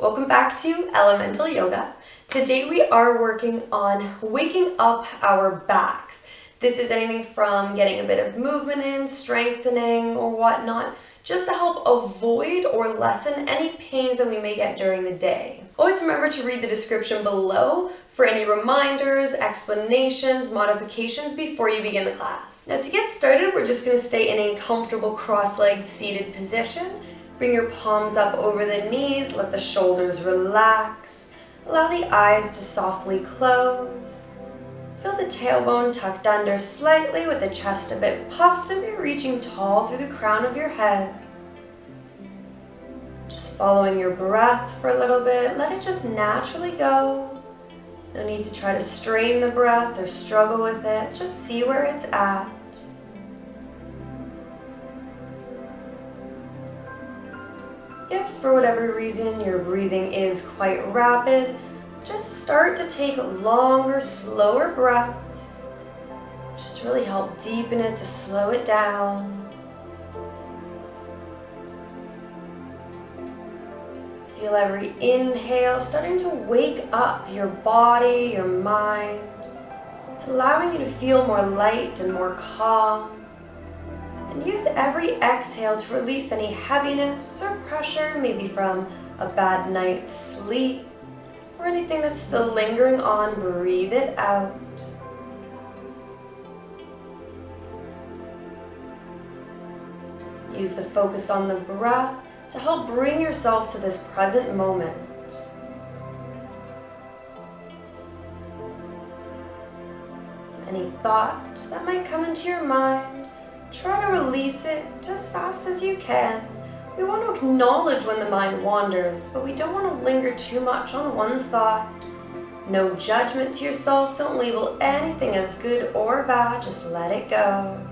Welcome back to Elemental Yoga. Today we are working on waking up our backs. This is anything from getting a bit of movement in, strengthening or whatnot, just to help avoid or lessen any pains that we may get during the day. Always remember to read the description below for any reminders, explanations, modifications before you begin the class. Now to get started, we're just going to stay in a comfortable cross-legged seated position. Bring your palms up over the knees, let the shoulders relax. Allow the eyes to softly close. Feel the tailbone tucked under slightly with the chest a bit puffed and you're reaching tall through the crown of your head. Just following your breath for a little bit, let it just naturally go. No need to try to strain the breath or struggle with it, just see where it's at. If for whatever reason your breathing is quite rapid, just start to take longer, slower breaths. Just really help deepen it to slow it down. Feel every inhale starting to wake up your body, your mind. It's allowing you to feel more light and more calm. And use every exhale to release any heaviness or pressure, maybe from a bad night's sleep or anything that's still lingering on. Breathe it out. Use the focus on the breath to help bring yourself to this present moment. Any thought that might come into your mind, try to release it as fast as you can. We want to acknowledge when the mind wanders, but we don't want to linger too much on one thought. No judgment to yourself. Don't label anything as good or bad. Just let it go.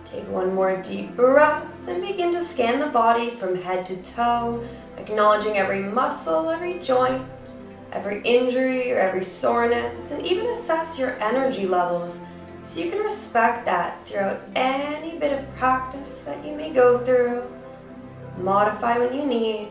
Take one more deep breath and begin to scan the body from head to toe, acknowledging every muscle, every joint, every injury or every soreness, and even assess your energy levels so you can respect that throughout any bit of practice that you may go through. Modify when you need.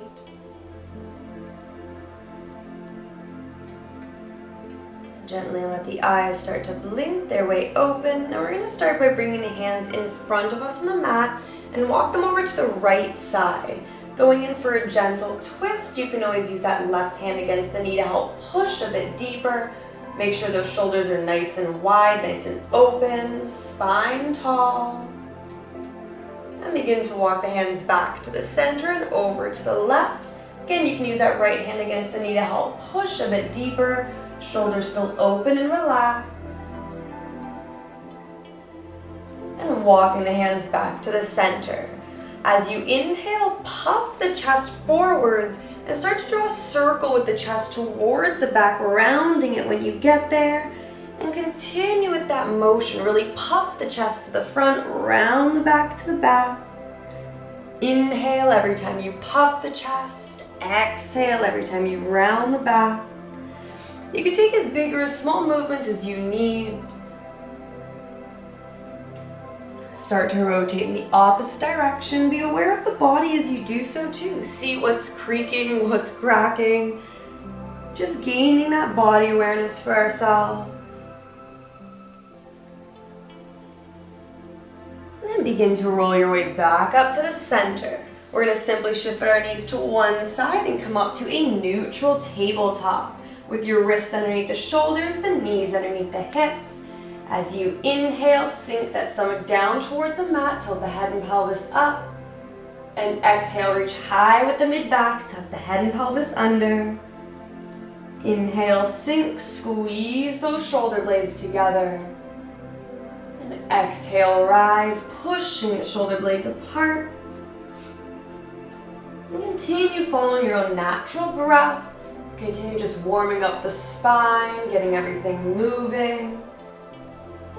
Gently let the eyes start to blink their way open, and we're going to start by bringing the hands in front of us on the mat and walk them over to the right side. Going in for a gentle twist, you can always use that left hand against the knee to help push a bit deeper. Make sure those shoulders are nice and wide, nice and open, spine tall. And begin to walk the hands back to the center and over to the left. Again, you can use that right hand against the knee to help push a bit deeper. Shoulders still open and relaxed. And walking the hands back to the center. As you inhale, puff the chest forwards and start to draw a circle with the chest towards the back, rounding it when you get there. And continue with that motion. Really puff the chest to the front, round the back to the back. Inhale every time you puff the chest. Exhale every time you round the back. You can take as big or as small movements as you need. Start to rotate in the opposite direction. Be aware of the body as you do so too. See what's creaking, what's cracking. Just gaining that body awareness for ourselves. And then begin to roll your way back up to the center. We're going to simply shift our knees to one side and come up to a neutral tabletop. With your wrists underneath the shoulders, the knees underneath the hips. As you inhale, sink that stomach down towards the mat, tilt the head and pelvis up. And exhale, reach high with the mid-back, tuck the head and pelvis under. Inhale, sink, squeeze those shoulder blades together. And exhale, rise, pushing the shoulder blades apart. And continue following your own natural breath. Continue just warming up the spine, getting everything moving.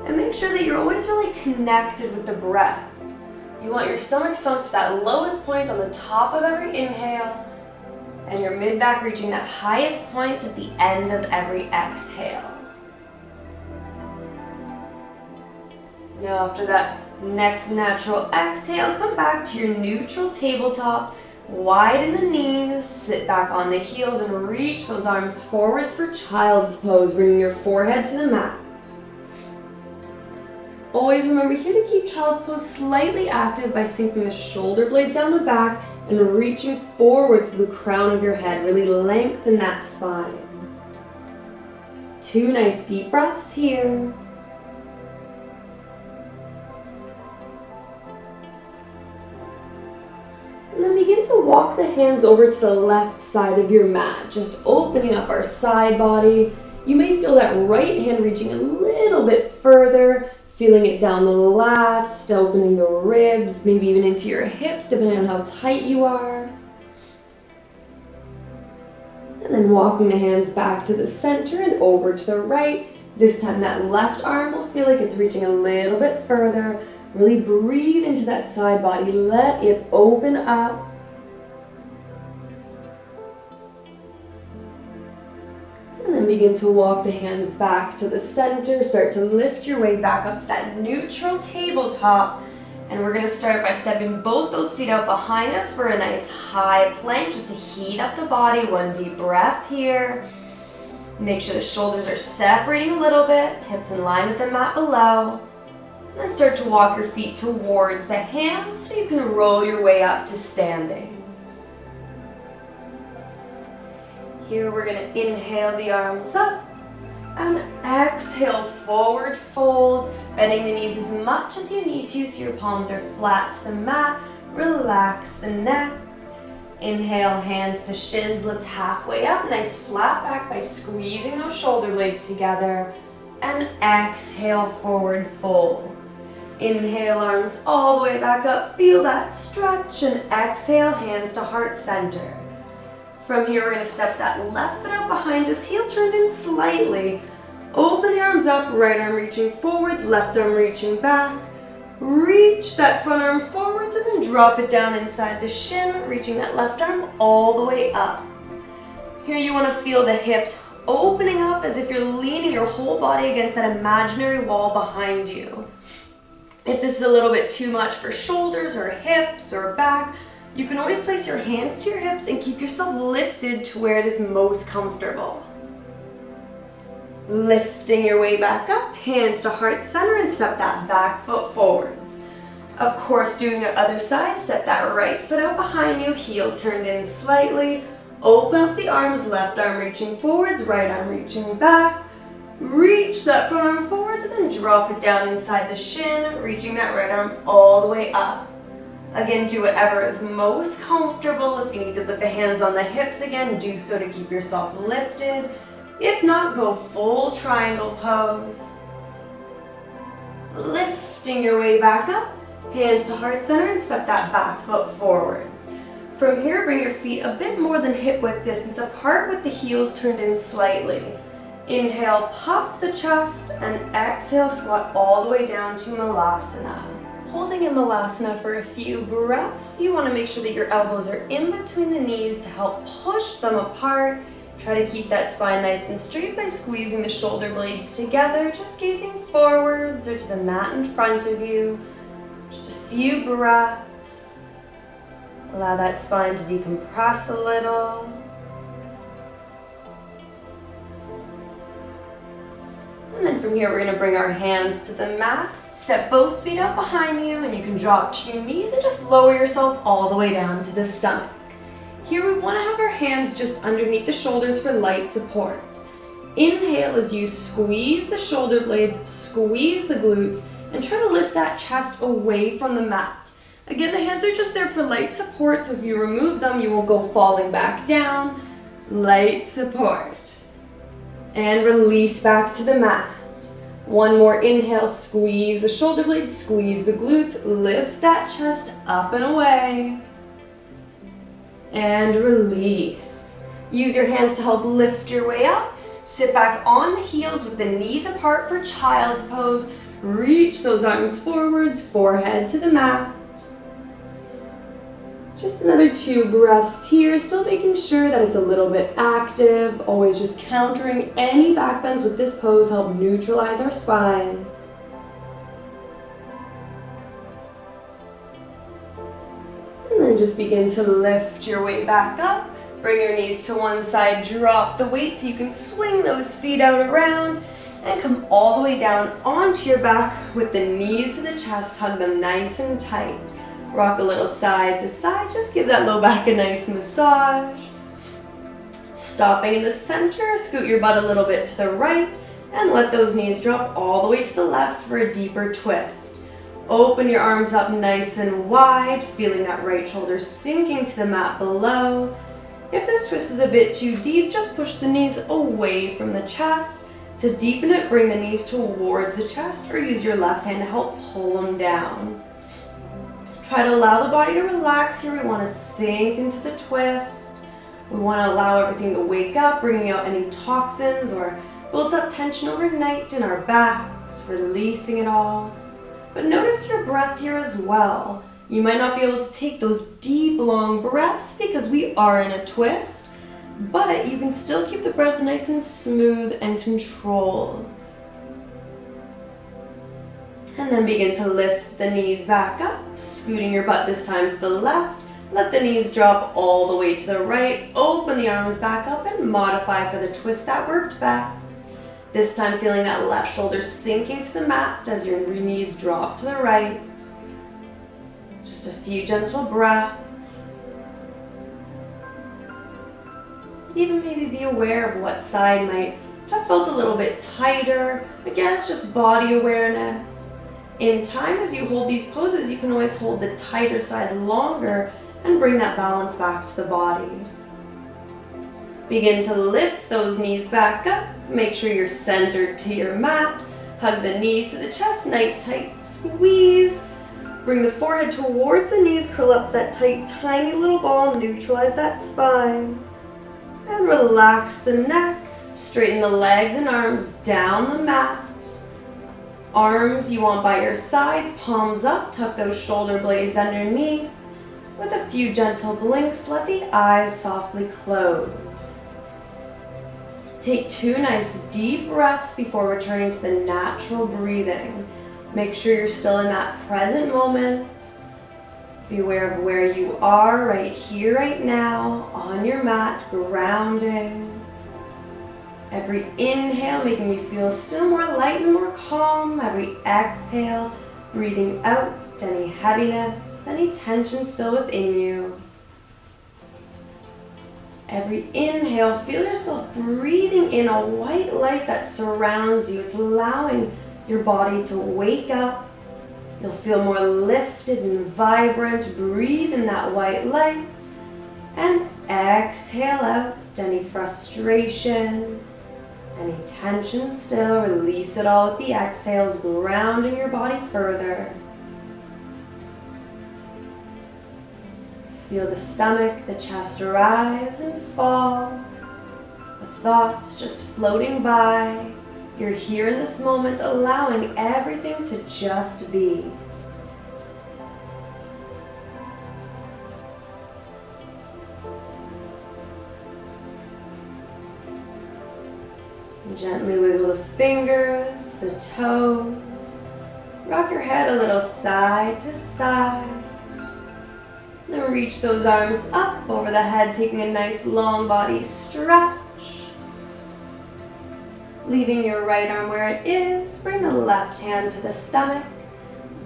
And make sure that you're always really connected with the breath. You want your stomach sunk to that lowest point on the top of every inhale, and your mid-back reaching that highest point at the end of every exhale. Now after that Next natural exhale, come back to your neutral tabletop. Widen the knees, sit back on the heels and reach those arms forwards for child's pose, bringing your forehead to the mat. Always remember here to keep child's pose slightly active by sinking the shoulder blades down the back and reaching forwards to the crown of your head. Really lengthen that spine. 2 nice deep breaths here. And then begin to walk the hands over to the left side of your mat, just opening up our side body. You may feel that right hand reaching a little bit further, feeling it down the lats, opening the ribs, maybe even into your hips, depending on how tight you are. And then walking the hands back to the center and over to the right. This time that left arm will feel like it's reaching a little bit further. Really breathe into that side body. Let it open up. And then begin to walk the hands back to the center. Start to lift your way back up to that neutral tabletop. And we're going to start by stepping both those feet out behind us for a nice high plank, just to heat up the body. 1 deep breath here. Make sure the shoulders are separating a little bit, hips in line with the mat below. And then start to walk your feet towards the hands so you can roll your way up to standing. Here we're going to inhale the arms up and exhale, forward fold, bending the knees as much as you need to so your palms are flat to the mat. Relax the neck. Inhale, hands to shins, lift halfway up, nice flat back by squeezing those shoulder blades together. And exhale, forward fold. Inhale, arms all the way back up, feel that stretch, and exhale, hands to heart center. From here, we're going to step that left foot out behind us, heel turned in slightly. Open the arms up, right arm reaching forwards, left arm reaching back. Reach that front arm forwards and then drop it down inside the shin, reaching that left arm all the way up. Here you want to feel the hips opening up as if you're leaning your whole body against that imaginary wall behind you. If this is a little bit too much for shoulders or hips or back, you can always place your hands to your hips and keep yourself lifted to where it is most comfortable. Lifting your way back up, hands to heart center, and step that back foot forwards. Of course, doing the other side, step that right foot out behind you, heel turned in slightly. Open up the arms, left arm reaching forwards, right arm reaching back. Reach that front arm forwards and then drop it down inside the shin, reaching that right arm all the way up. Again, do whatever is most comfortable. If you need to put the hands on the hips again, do so to keep yourself lifted. If not, go full triangle pose. Lifting your way back up, hands to heart center, and step that back foot forwards. From here, bring your feet a bit more than hip width distance apart with the heels turned in slightly. Inhale, puff the chest, and exhale, squat all the way down to Malasana. Holding in Malasana for a few breaths, you want to make sure that your elbows are in between the knees to help push them apart. Try to keep that spine nice and straight by squeezing the shoulder blades together, just gazing forwards or to the mat in front of you. Just a few breaths. Allow that spine to decompress a little. And then from here, we're going to bring our hands to the mat. Step both feet up behind you, and you can drop to your knees and just lower yourself all the way down to the stomach. Here we want to have our hands just underneath the shoulders for light support. Inhale as you squeeze the shoulder blades, squeeze the glutes, and try to lift that chest away from the mat. Again, the hands are just there for light support, so if you remove them, you will go falling back down. Light support. And release back to the mat. One more inhale, squeeze the shoulder blades, squeeze the glutes, lift that chest up and away. And release. Use your hands to help lift your way up. Sit back on the heels with the knees apart for child's pose. Reach those arms forwards, forehead to the mat. Just another 2 breaths here, still making sure that it's a little bit active. Always just countering any back bends with this pose, help neutralize our spines. And just begin to lift your weight back up. Bring your knees to one side, drop the weight so you can swing those feet out around and come all the way down onto your back with the knees to the chest. Hug them nice and tight. Rock a little side to side. Just give that low back a nice massage. Stopping in the center, scoot your butt a little bit to the right and let those knees drop all the way to the left for a deeper twist. Open your arms up nice and wide, feeling that right shoulder sinking to the mat below. If this twist is a bit too deep, just push the knees away from the chest. To deepen it, bring the knees towards the chest or use your left hand to help pull them down. Try to allow the body to relax here. We want to sink into the twist. We want to allow everything to wake up, bringing out any toxins or built up tension overnight in our backs, releasing it all. But notice your breath here as well. You might not be able to take those deep, long breaths because we are in a twist, but you can still keep the breath nice and smooth and controlled. And then begin to lift the knees back up, scooting your butt this time to the left. Let the knees drop all the way to the right. Open the arms back up and modify for the twist that worked best. This time feeling that left shoulder sinking to the mat as your knees drop to the right. Just a few gentle breaths. Even maybe be aware of what side might have felt a little bit tighter. Again, it's just body awareness. In time, as you hold these poses, you can always hold the tighter side longer and bring that balance back to the body. Begin to lift those knees back up. Make sure you're centered to your mat. Hug the knees to the chest, nice tight squeeze. Bring the forehead towards the knees, curl up that tight, tiny little ball, neutralize that spine. And relax the neck. Straighten the legs and arms down the mat. Arms you want by your sides, palms up, tuck those shoulder blades underneath. With a few gentle blinks, let the eyes softly close. Take 2 nice deep breaths before returning to the natural breathing. Make sure you're still in that present moment. Be aware of where you are right here, right now, on your mat, grounding. Every inhale making you feel still more light and more calm. Every exhale, breathing out any heaviness, any tension still within you. Every inhale, feel yourself breathing in a white light that surrounds you. It's allowing your body to wake up. You'll feel more lifted and vibrant. Breathe in that white light. And exhale out any frustration, any tension still. Release it all with the exhales, grounding your body further. Feel the stomach, the chest rise and fall. The thoughts just floating by. You're here in this moment, allowing everything to just be. Gently wiggle the fingers, the toes. Rock your head a little side to side. Then reach those arms up over the head, taking a nice long body stretch. Leaving your right arm where it is, bring the left hand to the stomach.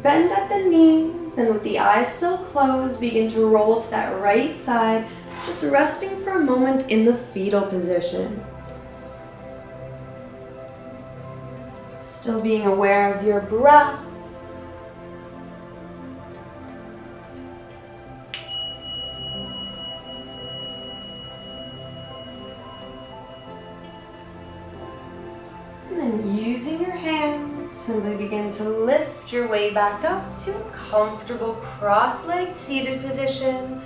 Bend at the knees, and with the eyes still closed, begin to roll to that right side, just resting for a moment in the fetal position. Still being aware of your breath. And then using your hands, simply begin to lift your way back up to a comfortable cross-legged seated position.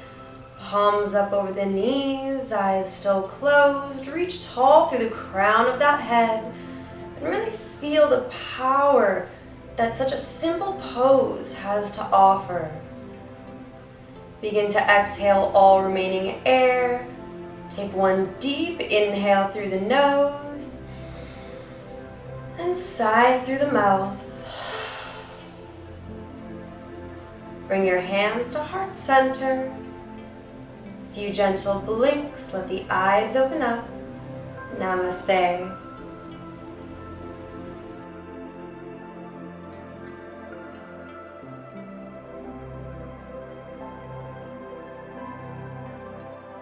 Palms up over the knees, eyes still closed. Reach tall through the crown of that head. And really feel the power that such a simple pose has to offer. Begin to exhale all remaining air. Take one deep inhale through the nose and sigh through the mouth. Bring your hands to heart center. Few gentle blinks, let the eyes open up. Namaste.